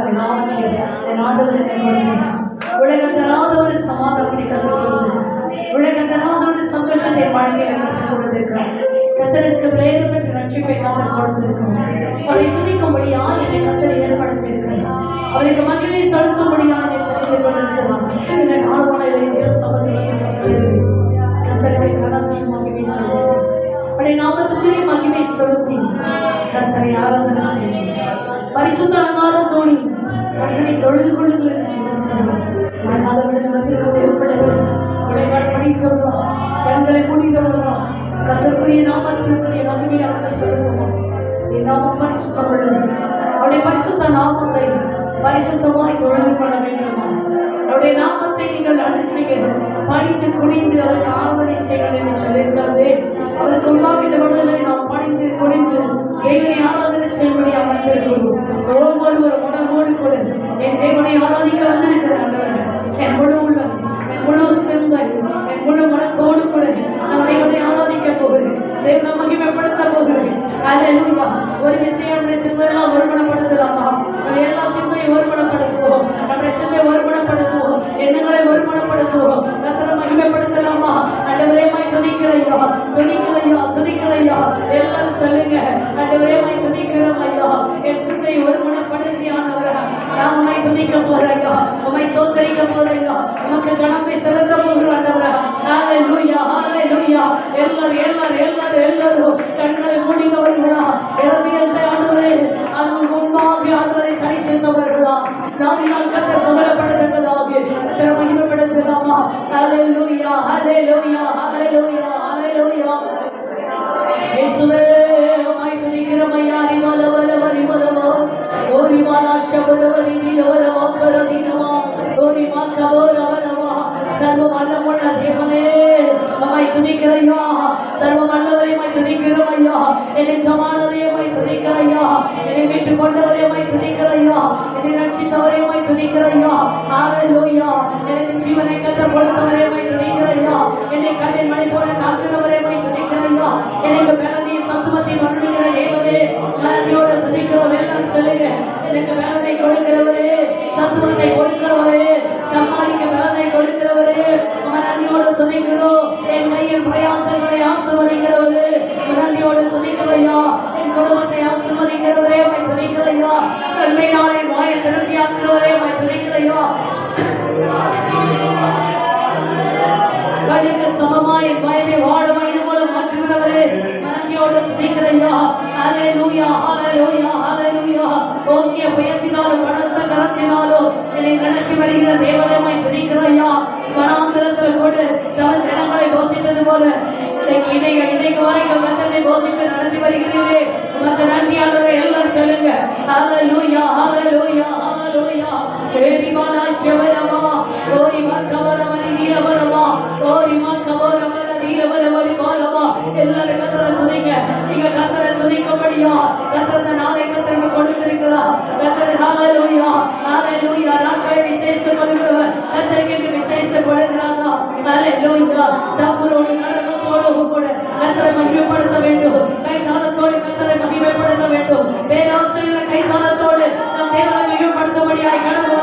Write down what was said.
எல்லாவற்றையும் என் ஆண்டவர் என்னை கொடுத்திருக்கிறார். உலகம் தராத ஒரு சமாதானத்தை கற்றுக் கொடுத்திருக்கிறார். உலகம் தராத ஒரு சந்தோஷத்தை வாழ்க்கையில் கற்றுக் கொடுத்திருக்கிறார். கத்தருக்கு விலையேறப்பட்ட ரட்சிப்பை கத்தர் கொடுத்திருக்கிறார். அவரை துதிக்கும்படியா என்னை கத்தர் ஏற்படுத்தியிருக்கிறார். அவருக்கு மகிமை செலுத்தும்படியா என்னை தெரிந்து கொண்டிருக்கிறார். இந்த காலவளையிலே சபத்தில் கத்தருடைய கனத்தையும் மகிமை செலுத்துகிறார். அவருடைய நாமத்துக்குரிய மகிமை செலுத்தி கத்தரை ஆராதனை செய்யும் பரிசுத்த அலங்காரத்தோடு கத்தரை தொழுது கொள்ளுங்கள் என்று சொல்லியிருக்கிறார். காலங்களில் வந்திருக்கக்கூடிய பிள்ளைகள் உடைகள் படித்தவர்களா, கண்களை மூடினவர்களா, கத்தருக்குரிய நாமத்திற்குரிய மகிமையை அவர்கள் செலுத்துவார். என் நாமம் பரிசுத்தம் உள்ளது. அவருடைய பரிசுத்த நாமத்தை பரிசுத்தமாய் தொழுது கொள்ள வேண்டுமா? அவருடைய நாமத்தை நீங்கள் அனுசரிக்க பணிந்து குனிந்து அவருக்கு ஆராதனை செய்யுங்கள் என்று சொல்லியிருக்கிறது. அவருக்கு முன்பாக இந்த விடுதலை நாம் பணிந்து குனிந்து தேவனை ஆராதனை செய்யும்படி அமர்ந்திருக்கிறோம். ஒவ்வொருவரும் உணர்வோடு கூட என் தேவனை ஆராதிக்க வந்திருக்கிறார்கள். என் முழு உள்ளம், என் முழு சிந்தை, என் முழு மனத்தோடு கூட நான் தேவனை ஆராதிக்க போகிறேன். தேவனை மகிமைப்படுத்த போகிறேன். அல்லேலூயா. ஒரு விஷயம் நம்முடைய சிந்தையெல்லாம் ஒருமனப்படுத்தலாமா? எல்லா சிந்தையை ஒருமனப்படுத்துவோம். நம்முடைய சிந்தையை ஒருமனப்படுத்துவோம். எண்ணங்களை ஒருமனப்படுத்துவோம். கர்த்தரை மகிமைப்படுத்தலாமா? ஆண்டவரேமாய் துதிக்கிறையா, துதிக்கிறையா, துதிக்கிறையா. எல்லாரும் சொல்லுங்க, ஆண்டவரேமாய் துதிக்கிறோம் ஐயா. என் சிந்தையை ஒருமனப்படுத்தி ஆண்டவரே நான் உம்மை துதிக்க போறேயா, உம்மை ஸ்தோத்திரிக்க போறேயா, உமக்கு கனத்தை செலுத்த போகிறோம் ஆண்டவரே. ஹல்லேலூயா, ஹல்லேலூயா. எல்லாரும் எல்லாரும் எல்லாரும் எல்லாரும் கண்களை மூடினவர்களா, இறுதியத்தை ஆண்டவரே அங்கு முன்பாக ஆண்டவரை தரிசித்தவர்களா, நாவினால் கர்த்தர் புகழப்படத்தக்கதாக கர்த்தரை மகிமைப்படுத்தலாமா? ஹல்லேலூயா, ஹல்லேலூயா, ஹல்லேலூயா, ஹல்லேலூயா. இயேசுவே உம்மை துதிக்கிறோம் ஐயா. ரிவலவலவரிவலவோ ஓரிவாலா ஷபதவரிதிலவலவோ கரதினவா ஓரிமா கபோரவலவா. சர்வ வல்லமுள்ள தேவனே உம்மை துதிக்கிறையா. சர்வ வல்லவரை உம்மை துதிக்கிறோம் ஐயா. என்னை ஜமானவரை உம்மை துதிக்கிறையா. என்னை மீட்டுக் கொண்டவரை உம்மை துதிக்கிறையா. என்னை ரட்சித்தவரை உம்மை துதிக்கிறையா. ஹல்லேலூயா. எனக்கு ஜீவனை கர்த்தர் கொடுத்தவரை உம்மை துதிக்கிறையா. என்னை கண்ணின் மணி போல காக்கிறவரை உம்மை துதிக்கிறையா. எனக்கு பலனை சத்துவத்தை வருடுகிற தேவனே மனதியோடு துதிக்கிறோம். எல்லாம் சொல்லுங்க, எனக்கு பலனை கொடுக்கிறவரே, சத்துவத்தை கொடுக்கிறவரே, சம்பாதிக்க பலனை கொடுக்கிறவரே, மனதியோடு துதிக்கிறோம். என் கையில் பிரயாசங்களை ஆசீர்வதிக்கிறவரே, மனதியோடு துதிக்கிறையா. என் குடும்பத்தை ஆசீர்வதிக்கிறவரே உம்மை துதிக்கிறையா. நன்மை நாளை வாயை திருப்தியாக்குறவரே உம்மை துதிக்கிறையா. கடிக்கு சமமாய் வயதை வாழ வயது போல மாற்றுகிறவரே மனதியோடு துதிக்கிறையா. ஹல்லேலூயா, ஹல்லேலூயா, ஹல்லேலூயா. ஓங்கிய புயத்தினாலும் பலத்த கரத்தினாலும் என்னை நடத்தி வருகிற தேவதேவனை துதிக்கிறையா. வனாந்திரத்தில் கூட தவ ஜனங்களை போஷித்தது போல இன்னைக்கு வரைக்கும் கர்த்தரை போஷித்து நடத்தி வருகிறீரே, உமக்கு நன்றி ஆண்டவரே. எல்லாம் சொல்லுங்க, ஹல்லேலூயா, ஹல்லேலூயா, ஹல்லேலூயா. ஏரிமாலா ஷவரமா ஓரிமா கவரமரி நீரவரமா ஓரிமா கவரமர நீரவரமரி பாலமா. எல்லாரும் கர்த்தரை துதிங்க. நீங்க கர்த்தரை துதிக்கும்படியா கர்த்தர் நாளை கர்த்தருக்கு கொடுத்திருக்கிறார். கர்த்தர் ஹல்லேலூயா, ஹல்லேலூயா. நாட்களை விசேஷித்துக் கொள்கிறவர் கர்த்தருக்கு விசேஷித்துக் கொள்கிறாங்க. ஹல்லேலூயா. தம்புரோடு நடனத்தோடு கூட கர்த்தரை மகிமைப்படுத்த வேண்டும். கைத்தாளத்தோடு கர்த்தரை மகிமைப்படுத்த வேண்டும். பேராசையுள்ள கைத்தாளத்தோடு நம் தேவனை மகிமைப்படுத்தும்படியாய் கடவுள்